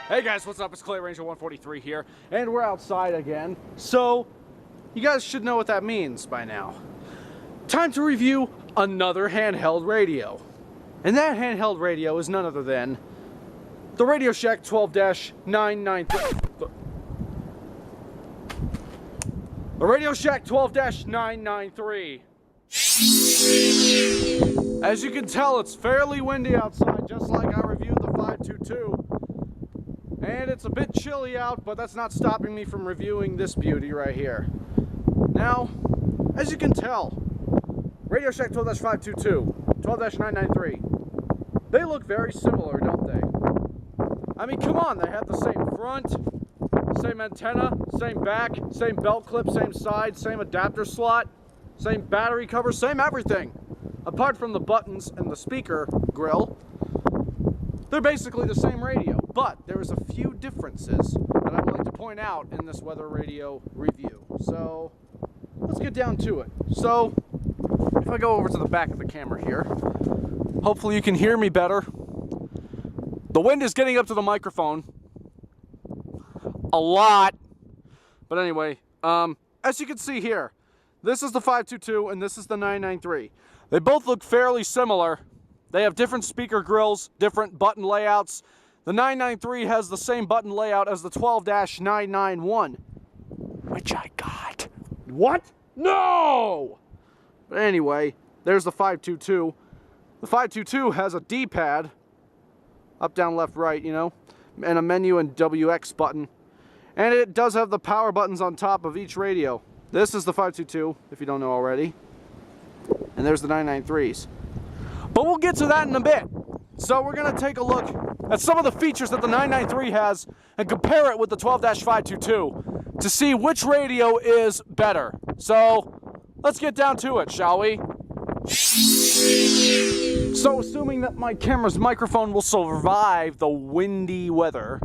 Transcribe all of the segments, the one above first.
Hey guys, what's up? It's Clay Ranger 143 here, and we're outside again. So, you guys should know what that means by now. Time to review another handheld radio. And that handheld radio is none other than the RadioShack 12-993. The RadioShack 12-993. As you can tell, it's fairly windy outside, just like I reviewed the 522. And it's a bit chilly out, but that's not stopping me from reviewing this beauty right here. Now, as you can tell, RadioShack 12-522, 12-993, they look very similar, don't they? I mean, come on, they have the same front, same antenna, same back, same belt clip, same side, same adapter slot, same battery cover, same everything. Apart from the buttons and the speaker grill, they're basically the same radio, but there is a few differences that I would like to point out in this weather radio review. So, let's get down to it. So, if I go over to the back of the camera here, hopefully you can hear me better. The wind is getting up to the microphone a lot. But anyway, as you can see here, this is the 522 and this is the 993. They both look fairly similar. They have different speaker grills, different button layouts. The 993 has the same button layout as the 12-991, which I got. What? No! But anyway, there's the 522. The 522 has a D-pad, up, down, left, right, you know, and a menu and WX button. And it does have the power buttons on top of each radio. This is the 522, if you don't know already. And there's the 993s. But we'll get to that in a bit. So we're going to take a look at some of the features that the 993 has and compare it with the 12-522 to see which radio is better. So let's get down to it, shall we? So assuming that my camera's microphone will survive the windy weather,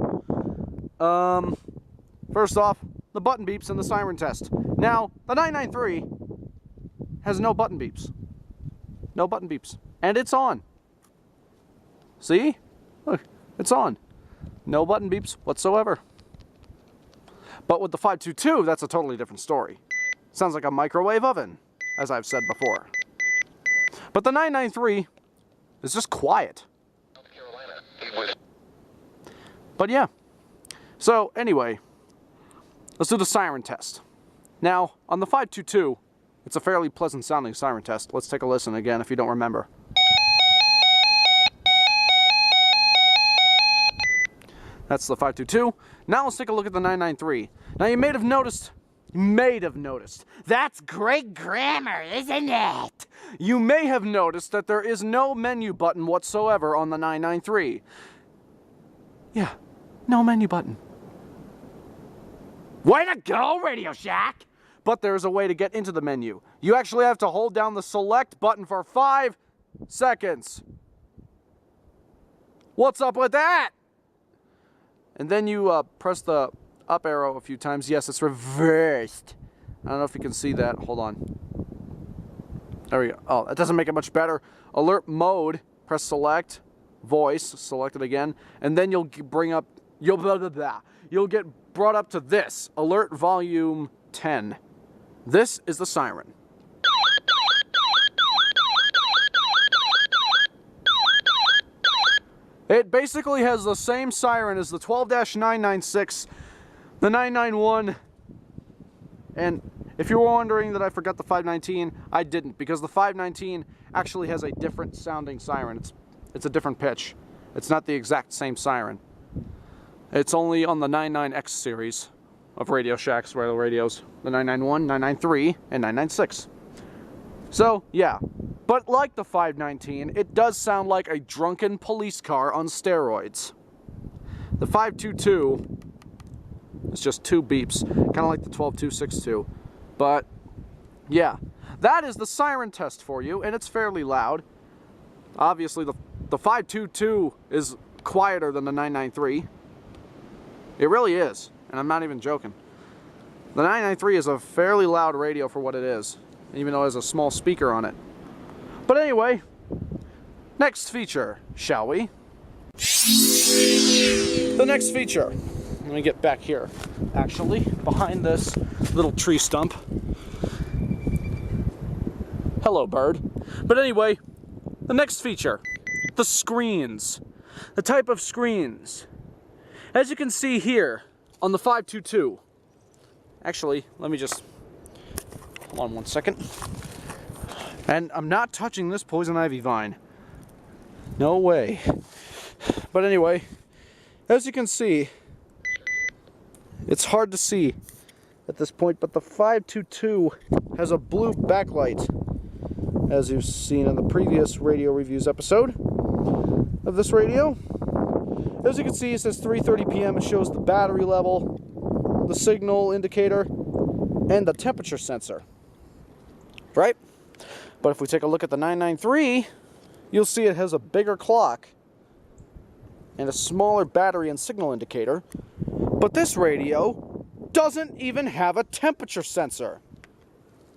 first off, the button beeps and the siren test. Now, the 993 has no button beeps. No button beeps. And it's on. See? Look, it's on. No button beeps whatsoever. But with the 522, that's a totally different story. Sounds like a microwave oven, as I've said before. But the 993 is just quiet. But yeah. So anyway, let's do the siren test. Now, on the 522, it's a fairly pleasant sounding siren test. Let's take a listen again if you don't remember. That's the 522. Now let's take a look at the 993. Now you may have noticed, that's great grammar, isn't it? You may have noticed that there is no menu button whatsoever on the 993. Yeah, no menu button. Way to go, RadioShack! But there's a way to get into the menu. You actually have to hold down the select button for 5 seconds. What's up with that? And then you press the up arrow a few times. Yes, it's reversed. I don't know if you can see that. Hold on. There we go. Oh, that doesn't make it much better. Alert mode. Press select. Voice. Select it again. And then you'll bring up... You'll get brought up to this. Alert volume 10. This is the siren. It basically has the same siren as the 12-996, the 991, and if you were wondering that I forgot the 519, I didn't, because the 519 actually has a different sounding siren. It's a different pitch. It's not the exact same siren. It's only on the 99X series of RadioShack's radios, the 991, 993, and 996. So, yeah. But like the 519, it does sound like a drunken police car on steroids. The 522 is just 2 beeps, kind of like the 12-262. But, yeah. That is the siren test for you, and it's fairly loud. Obviously, the 522 is quieter than the 993. It really is, and I'm not even joking. The 993 is a fairly loud radio for what it is, even though it has a small speaker on it. But anyway, next feature, shall we? The next feature, let me get back here, actually, behind this little tree stump. Hello, bird. But anyway, the next feature, the screens. The type of screens. As you can see here on the 522, actually, let me just, hold on one second. And I'm not touching this poison ivy vine. No way. But anyway, as you can see, it's hard to see at this point, but the 522 has a blue backlight, as you've seen in the previous radio reviews episode of this radio. As you can see, it says 3:30 p.m. It shows the battery level, the signal indicator, and the temperature sensor. Right? But if we take a look at the 993, you'll see it has a bigger clock and a smaller battery and signal indicator. But this radio doesn't even have a temperature sensor.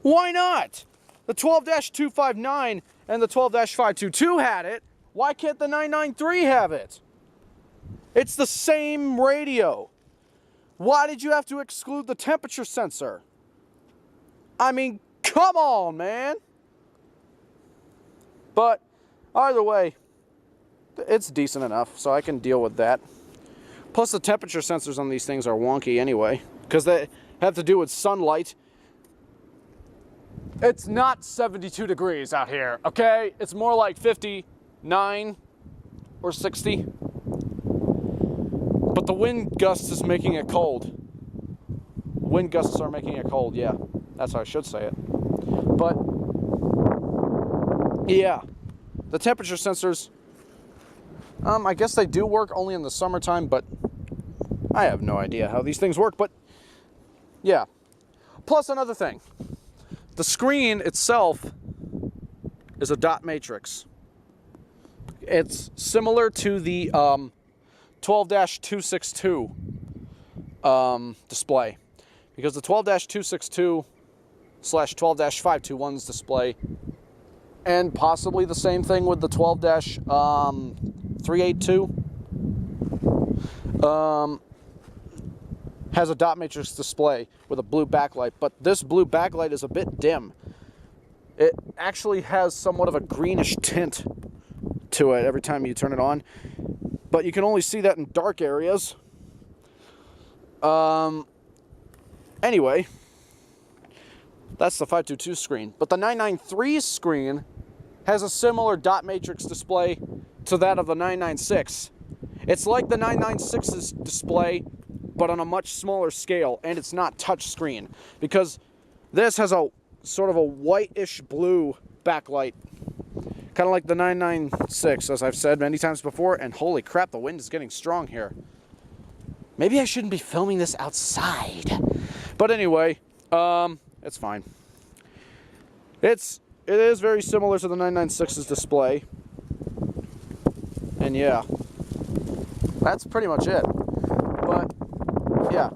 Why not? The 12-259 and the 12-522 had it. Why can't the 993 have it? It's the same radio. Why did you have to exclude the temperature sensor? I mean, come on, man. But either way, it's decent enough, so I can deal with that. Plus, the temperature sensors on these things are wonky anyway, because they have to do with sunlight. It's not 72 degrees out here, okay? It's more like 59 or 60. But the wind gusts is making it cold. Wind gusts are making it cold, yeah. That's how I should say it. But, yeah. The temperature sensors, I guess they do work only in the summertime, but I have no idea how these things work, but yeah. Plus another thing. The screen itself is a dot matrix. It's similar to the 12-262 display, because the 12-262/12-521's display, and possibly the same thing with the 12-382, has a dot matrix display with a blue backlight, but this blue backlight is a bit dim. It actually has somewhat of a greenish tint to it every time you turn it on, but you can only see that in dark areas. Anyway, that's the 522 screen. But the 993 screen has a similar dot matrix display to that of the 996. It's like the 996's display, but on a much smaller scale, and it's not touch screen, because this has a sort of a whitish blue backlight, kind of like the 996, as I've said many times before. And holy crap, the wind is getting strong here. Maybe I shouldn't be filming this outside, but anyway, it's fine. It is very similar to the 996's display, and yeah, that's pretty much it. But yeah,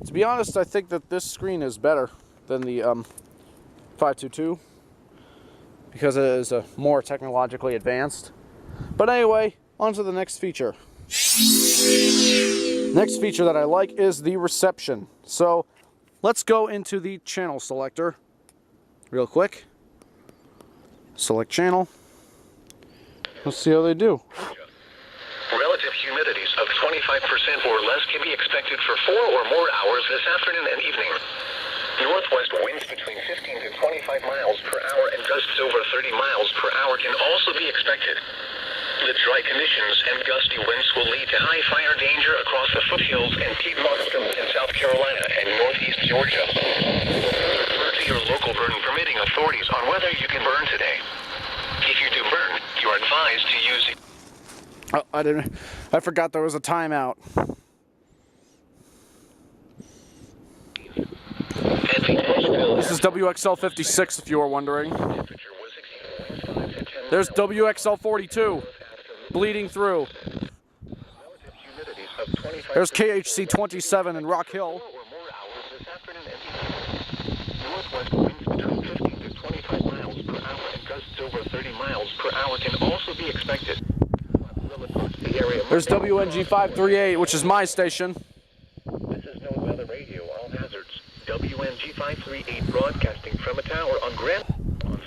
to be honest, I think that this screen is better than the 522, because it is more technologically advanced. But anyway, on to the next feature. Next feature that I like is the reception. So let's go into the channel selector real quick. Select channel. Let's see how they do. Relative humidities of 25% or less can be expected for 4 or more hours this afternoon and evening. Northwest winds between 15 to 25 miles per hour and gusts over 30 miles per hour can also be expected. The dry conditions and gusty winds will lead to high fire danger across the foothills and Piedmont in South Carolina and northeast Georgia. Refer to your local burn permitting authorities on whether you can burn today. If you do burn, you are advised to use... Oh, I forgot there was a timeout. This is WXL 56, if you were wondering. There's WXL 42 bleeding through. There's KHC 27 in Rock Hill. Northwest winds between 15 to 25 miles per hour and gusts over 30 miles per hour can also be expected. Will approximately the area. There's WNG 538, which is my station. This is No Weather Radio, all hazards. WNG 538 broadcasting from a tower on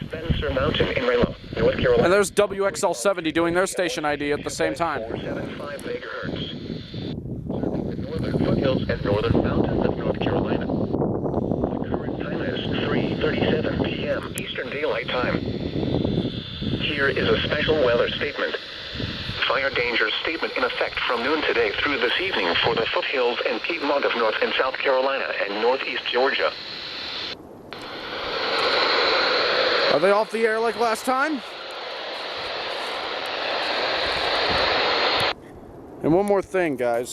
Spencer Mountain in Reno, North Carolina. And there's WXL 70 doing their station ID at the same time. 475 megahertz. Serving the northern foothills and northern mountains of North Carolina. The current time is 3:37 p.m. Eastern Daylight Time. Here is a special weather statement. Fire danger statement in effect from noon today through this evening for the foothills and Piedmont of North and South Carolina and northeast Georgia. Are they off the air like last time? And one more thing, guys.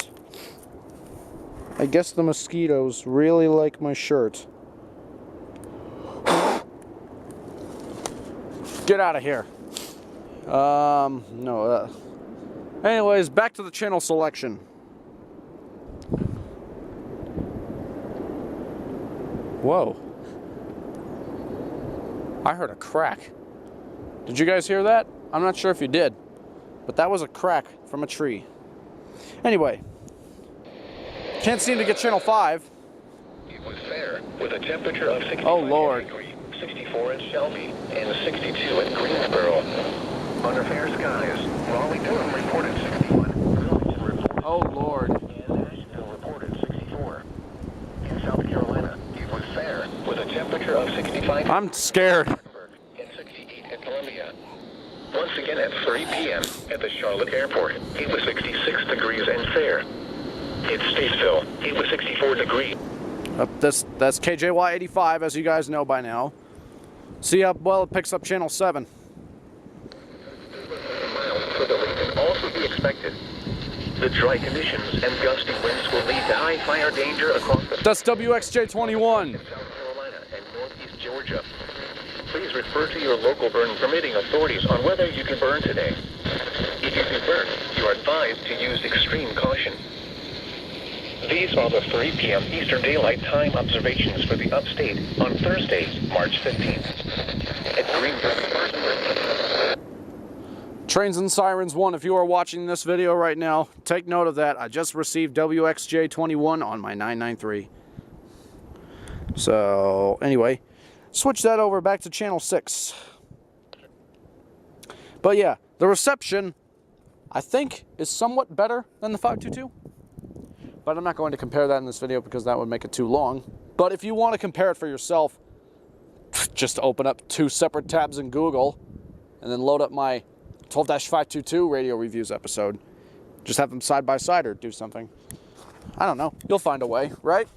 I guess the mosquitoes really like my shirt. Get out of here. No. Anyways, back to the channel selection. Whoa. I heard a crack. Did you guys hear that? I'm not sure if you did, but that was a crack from a tree. Anyway, can't seem to get channel 5. It was fair, with a temperature of 65 Oh, Lord. degrees, 64 in Shelby, and 62 in Greensboro. Under fair skies, Raleigh-Durham reported 61, Wilmington reported Oh, Lord. and Nashville reported 64. In South Carolina, it was fair, with a temperature of 65 I'm scared. and 68 in Columbia. Once again at 3 p.m. at the Charlotte Airport, it was 66 degrees and fair. In Statesville, it was 64 degrees. That's KJY 85, as you guys know by now. See how well it picks up channel 7. Miles for the region also be expected. The dry conditions and gusty winds will lead to high fire danger across the That's WXJ21. South Carolina and northeast Georgia. Please refer to your local burn permitting authorities on whether you can burn today. If you can burn, you are advised to use extreme caution. These are the 3 p.m. Eastern Daylight Time observations for the upstate on Thursday, March 15th. At Greenville. Trains and Sirens 1, if you are watching this video right now, take note of that. I just received WXJ21 on my 993. So, anyway, switch that over back to channel 6. But yeah, the reception, I think, is somewhat better than the 522. But I'm not going to compare that in this video because that would make it too long. But if you want to compare it for yourself, just open up 2 separate tabs in Google and then load up my 12-522 radio reviews episode. Just have them side by side or do something. I don't know. You'll find a way, right?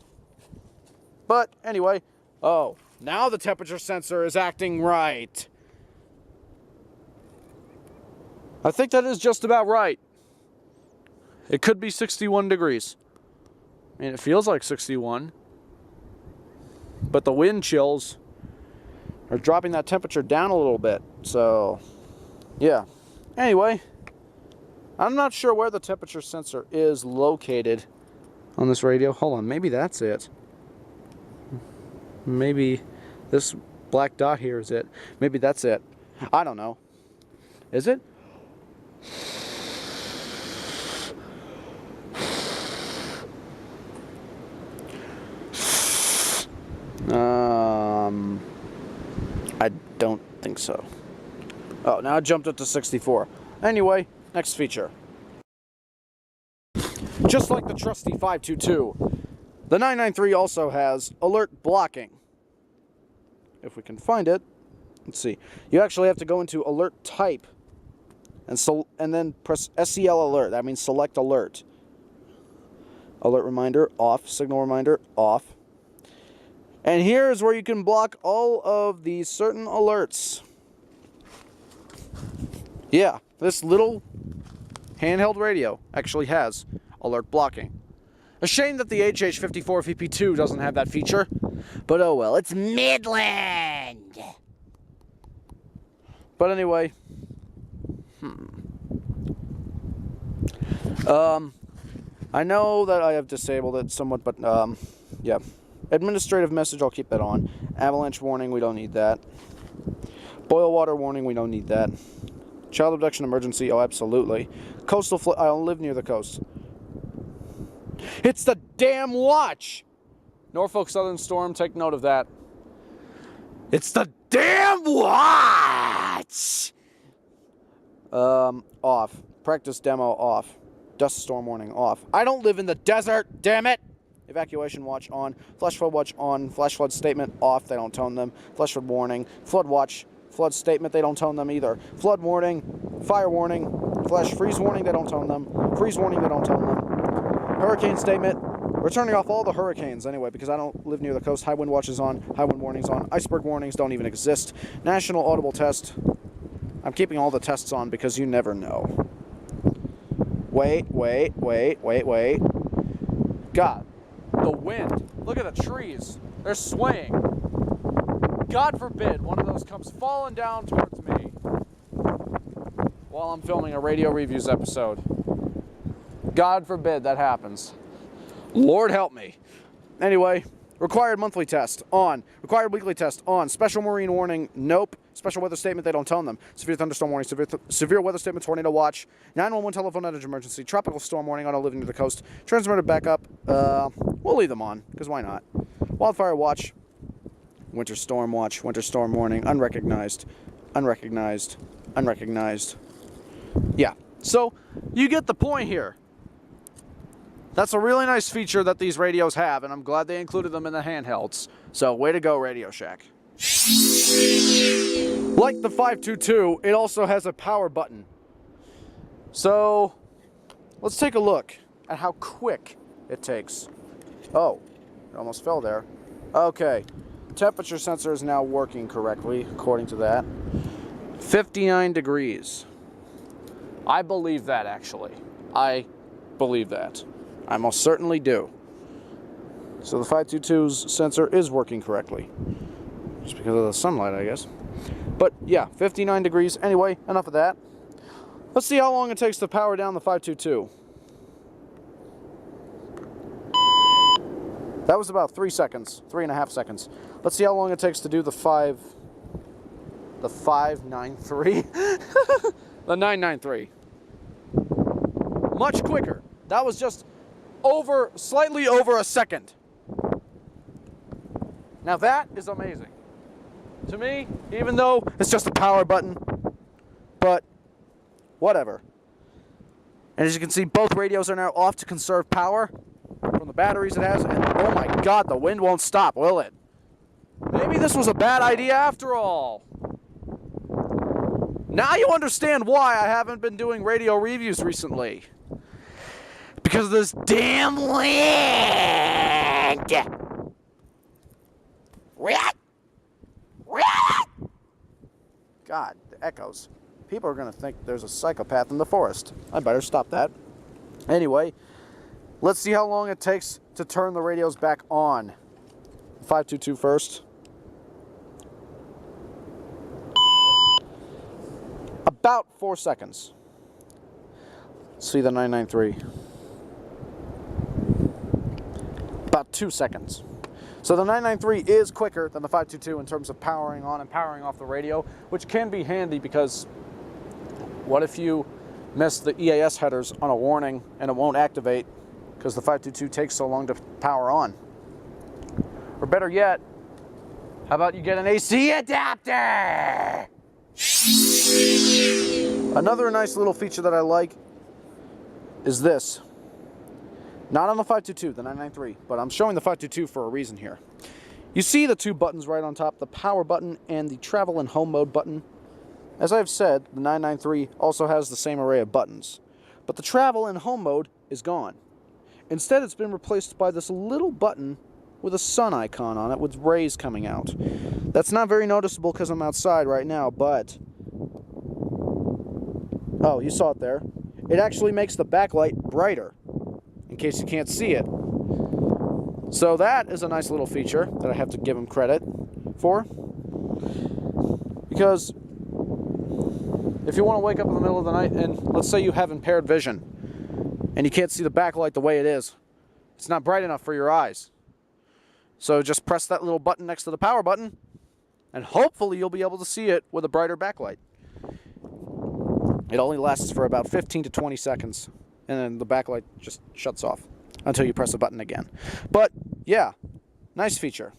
But anyway, oh, now the temperature sensor is acting right. I think that is just about right. It could be 61 degrees. I mean, it feels like 61. But the wind chills are dropping that temperature down a little bit. So, yeah. Anyway, I'm not sure where the temperature sensor is located on this radio. Hold on, maybe that's it. Maybe this black dot here is it. Maybe that's it. I don't know. Is it? I don't think so. Oh, now I jumped up to 64. Anyway, next feature. Just like the trusty 522, the 993 also has alert blocking. If we can find it, let's see. You actually have to go into alert type and then press SEL alert. That means select alert. Alert reminder off, signal reminder off. And here is where you can block all of these certain alerts. Yeah, this little handheld radio actually has alert blocking. A shame that the HH54 VP2 doesn't have that feature, but oh well, it's Midland! But anyway, I know that I have disabled it somewhat, but yeah. Administrative message, I'll keep that on. Avalanche warning, we don't need that. Boil water warning, we don't need that. Child abduction emergency, oh absolutely. I don't live near the coast. It's the damn watch! Norfolk Southern Storm, take note of that. It's the damn watch! Off. Practice demo off. Dust storm warning off. I don't live in the desert, damn it! Evacuation watch on. Flash flood watch on. Flash flood statement off, they don't tone them. Flash flood warning. Flood watch. Flood statement, they don't tone them either. Flood warning. Fire warning. Flash freeze warning, they don't tone them. Freeze warning, they don't tone them. Hurricane statement. We're turning off all the hurricanes anyway because I don't live near the coast. High wind watch is on. High wind warnings on. Iceberg warnings don't even exist. National audible test. I'm keeping all the tests on because you never know. Wait. God, the wind. Look at the trees. They're swaying. God forbid one of those comes falling down towards me while I'm filming a radio reviews episode. God forbid that happens. Lord help me. Anyway, required monthly test, on. Required weekly test, on. Special marine warning, nope. Special weather statement, they don't tone them. Severe thunderstorm warning, severe weather statement, tornado watch. 911 telephone outage emergency. Tropical storm warning, auto living near the coast. Transmitter backup, we'll leave them on, because why not? Wildfire watch. Winter storm watch, winter storm warning, unrecognized. Yeah, so you get the point here. That's a really nice feature that these radios have, and I'm glad they included them in the handhelds. So, way to go, RadioShack. Like the 522, it also has a power button. So, let's take a look at how quick it takes. Oh, it almost fell there. Okay, temperature sensor is now working correctly, according to that. 59 degrees. I believe that, actually. I believe that. I most certainly do. So the 522's sensor is working correctly. Just because of the sunlight, I guess. But yeah, 59 degrees. Anyway, enough of that. Let's see how long it takes to power down the 522. That was about 3 seconds, 3.5 seconds. Let's see how long it takes to do the 593. The 993. Much quicker. That was just slightly over a second. Now that is amazing. To me, even though it's just a power button, but whatever. And as you can see, both radios are now off to conserve power from the batteries it has, and oh my god, the wind won't stop, will it? Maybe this was a bad idea after all. Now you understand why I haven't been doing radio reviews recently. Because of this damn wind! God, the echoes. People are going to think there's a psychopath in the forest. I better stop that. Anyway, let's see how long it takes to turn the radios back on. 522 first. About 4 seconds. See the 993. About 2 seconds. So the 993 is quicker than the 522 in terms of powering on and powering off the radio, which can be handy because what if you miss the EAS headers on a warning and it won't activate because the 522 takes so long to power on? Or better yet, how about you get an AC adapter? Another nice little feature that I like is this. Not on the 522, the 993, but I'm showing the 522 for a reason here. You see the two buttons right on top, the power button and the travel and home mode button. As I've said, the 993 also has the same array of buttons, but the travel and home mode is gone. Instead, it's been replaced by this little button with a sun icon on it with rays coming out. That's not very noticeable because I'm outside right now, but... Oh, you saw it there. It actually makes the backlight brighter, in case you can't see it. So that is a nice little feature that I have to give them credit for. Because if you want to wake up in the middle of the night and let's say you have impaired vision and you can't see the backlight the way it is, it's not bright enough for your eyes. So just press that little button next to the power button and hopefully you'll be able to see it with a brighter backlight. It only lasts for about 15 to 20 seconds, and then the backlight just shuts off until you press the button again. But yeah, nice feature.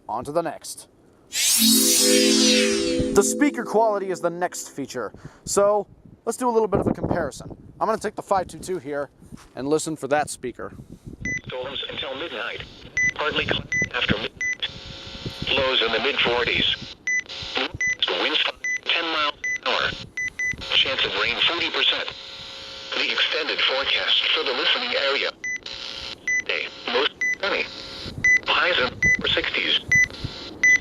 On to the next. The speaker quality is the next feature. So let's do a little bit of a comparison. I'm going to take the 522 here and listen for that speaker. Storms until midnight. Partly after midnight. Lows in the mid-40s. Winds 10 miles an hour. Chance of rain 40%. The extended forecast for the listening area. Day, most sunny. Highs in the 60s.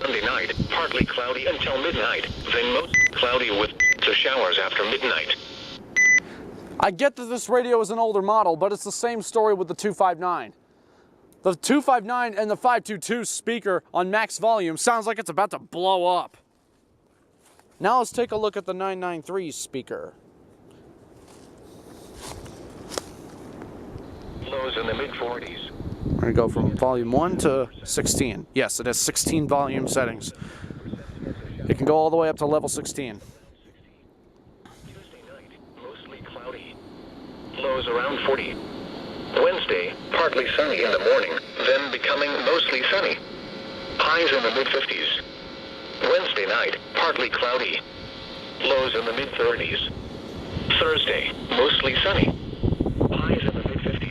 Sunday night, partly cloudy until midnight, then mostly cloudy with showers after midnight. I get that this radio is an older model, but it's the same story with the 259. The 259 and the 522 speaker on max volume sounds like it's about to blow up. Now let's take a look at the 993 speaker. Lows in the mid-40s. We're going to go from volume 1 to 16. Yes, it has 16 volume settings. It can go all the way up to level 16. Tuesday night, mostly cloudy. Lows around 40. Wednesday, partly sunny in the morning, then becoming mostly sunny. Highs in the mid-50s. Wednesday night, partly cloudy. Lows in the mid-30s. Thursday, mostly sunny. Highs in the mid-50s.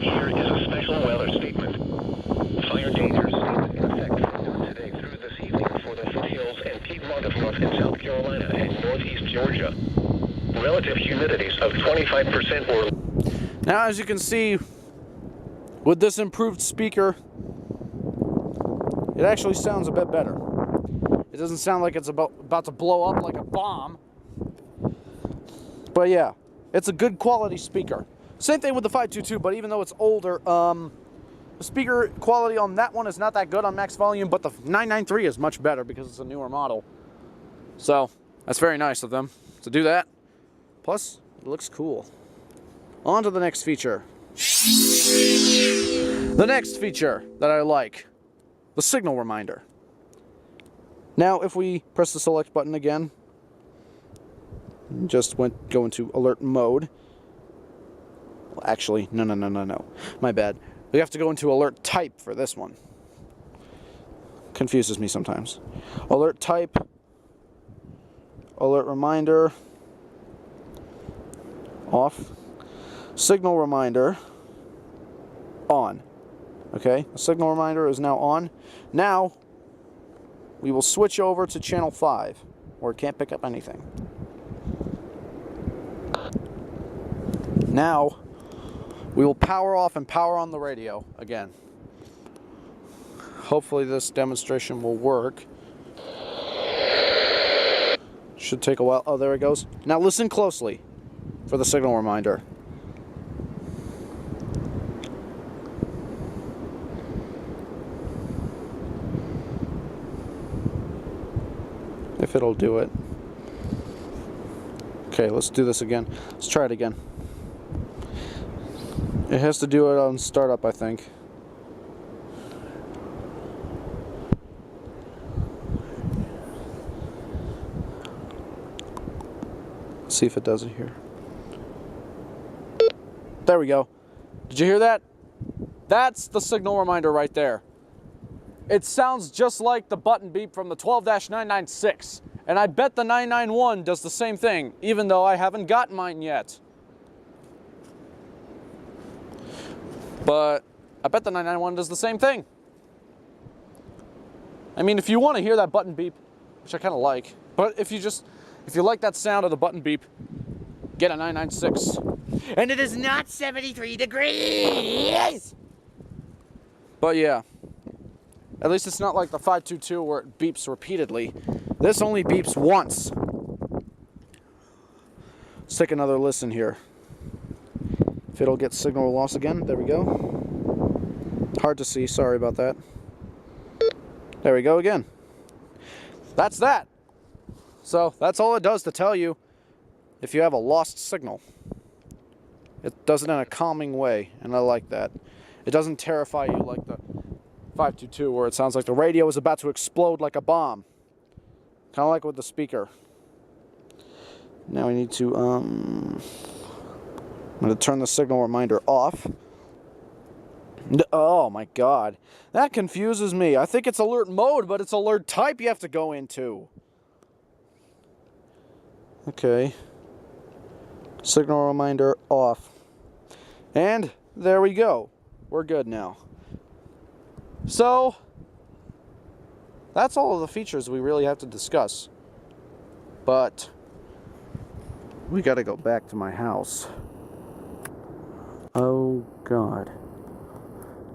Here is a special weather statement. Fire danger statement in effect from noon today through this evening for the foothills and Piedmont of North and South Carolina and northeast Georgia. Relative humidities of 25% or... Now, as you can see, with this improved speaker, it actually sounds a bit better. It doesn't sound like it's about to blow up like a bomb. But yeah, it's a good quality speaker. Same thing with the 522, but even though it's older, the speaker quality on that one is not that good on max volume, but the 993 is much better because it's a newer model. So, that's very nice of them to do that. Plus, it looks cool. On to the next feature. The next feature that I like, the signal reminder. Now, if we press the select button again, just go into alert mode. Well, actually, no. My bad. We have to go into alert type for this one. Confuses me sometimes. Alert type, alert reminder, off. Signal reminder, on. Okay, the signal reminder is now on. Now, we will switch over to channel 5, where it can't pick up anything. Now, we will power off and power on the radio again. Hopefully this demonstration will work. Should take a while. Oh, there it goes. Now listen closely for the signal reminder. If it'll do it. Okay, let's do this again. Let's try it again. It has to do it on startup, I think. Let's see if it does it here. There we go. Did you hear that? That's the signal reminder right there. It sounds just like the button beep from the 12-996. And I bet the 991 does the same thing, even though I haven't gotten mine yet. But I bet the 991 does the same thing. I mean, if you want to hear that button beep, which I kind of like, but if you like that sound of the button beep, get a 996. And it is not 73 degrees! But yeah. At least it's not like the 522 where it beeps repeatedly. This only beeps once. Let's take another listen here. If it'll get signal loss again, there we go. Hard to see, sorry about that. There we go again. That's that. So that's all it does to tell you if you have a lost signal. It does it in a calming way, and I like that. It doesn't terrify you like the 522 where it sounds like the radio is about to explode like a bomb. Kind of like with the speaker. Now we need to, I'm going to turn the signal reminder off. Oh my god. That confuses me. I think it's alert mode, but it's alert type you have to go into. Okay. Signal reminder off. And there we go. We're good now. So, that's all of the features we really have to discuss. But we gotta go back to my house. Oh god.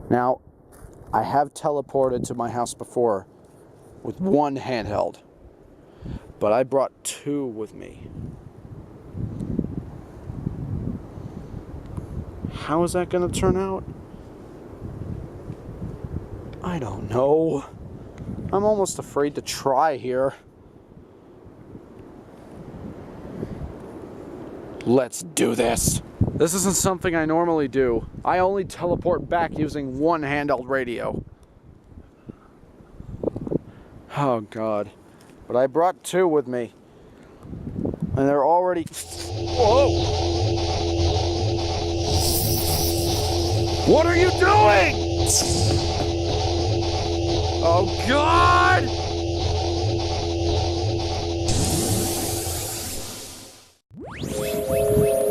Now, I have teleported to my house before with one handheld, but I brought two with me. How is that going to turn out? I don't know. I'm almost afraid to try here. Let's do this. This isn't something I normally do. I only teleport back using one handheld radio. Oh god. But I brought two with me. And they're already... Whoa! What are you doing? Oh god!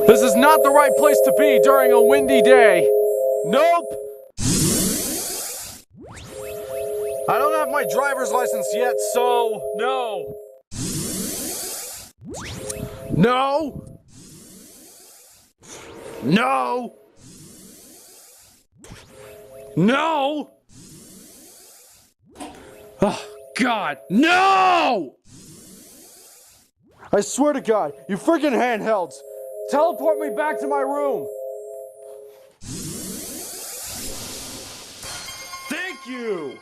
This is not the right place to be during a windy day. Nope. I don't have my driver's license yet, so no. No. No. No. Oh, God, no! I swear to God, you freaking handhelds, teleport me back to my room. Thank you.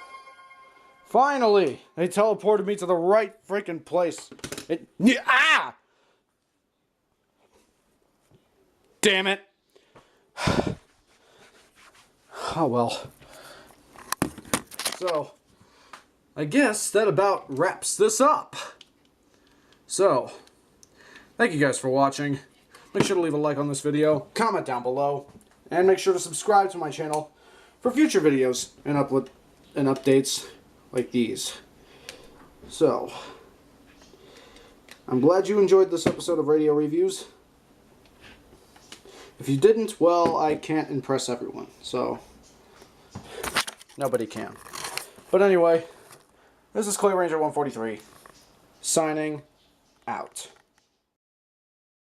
Finally, they teleported me to the right freaking place. Damn it. Oh well. So, I guess that about wraps this up. So, thank you guys for watching. Make sure to leave a like on this video, comment down below, and make sure to subscribe to my channel for future videos and updates like these. So, I'm glad you enjoyed this episode of Radio Reviews. If you didn't, well, I can't impress everyone, so nobody can. But anyway, this is Clay Ranger 143, signing out.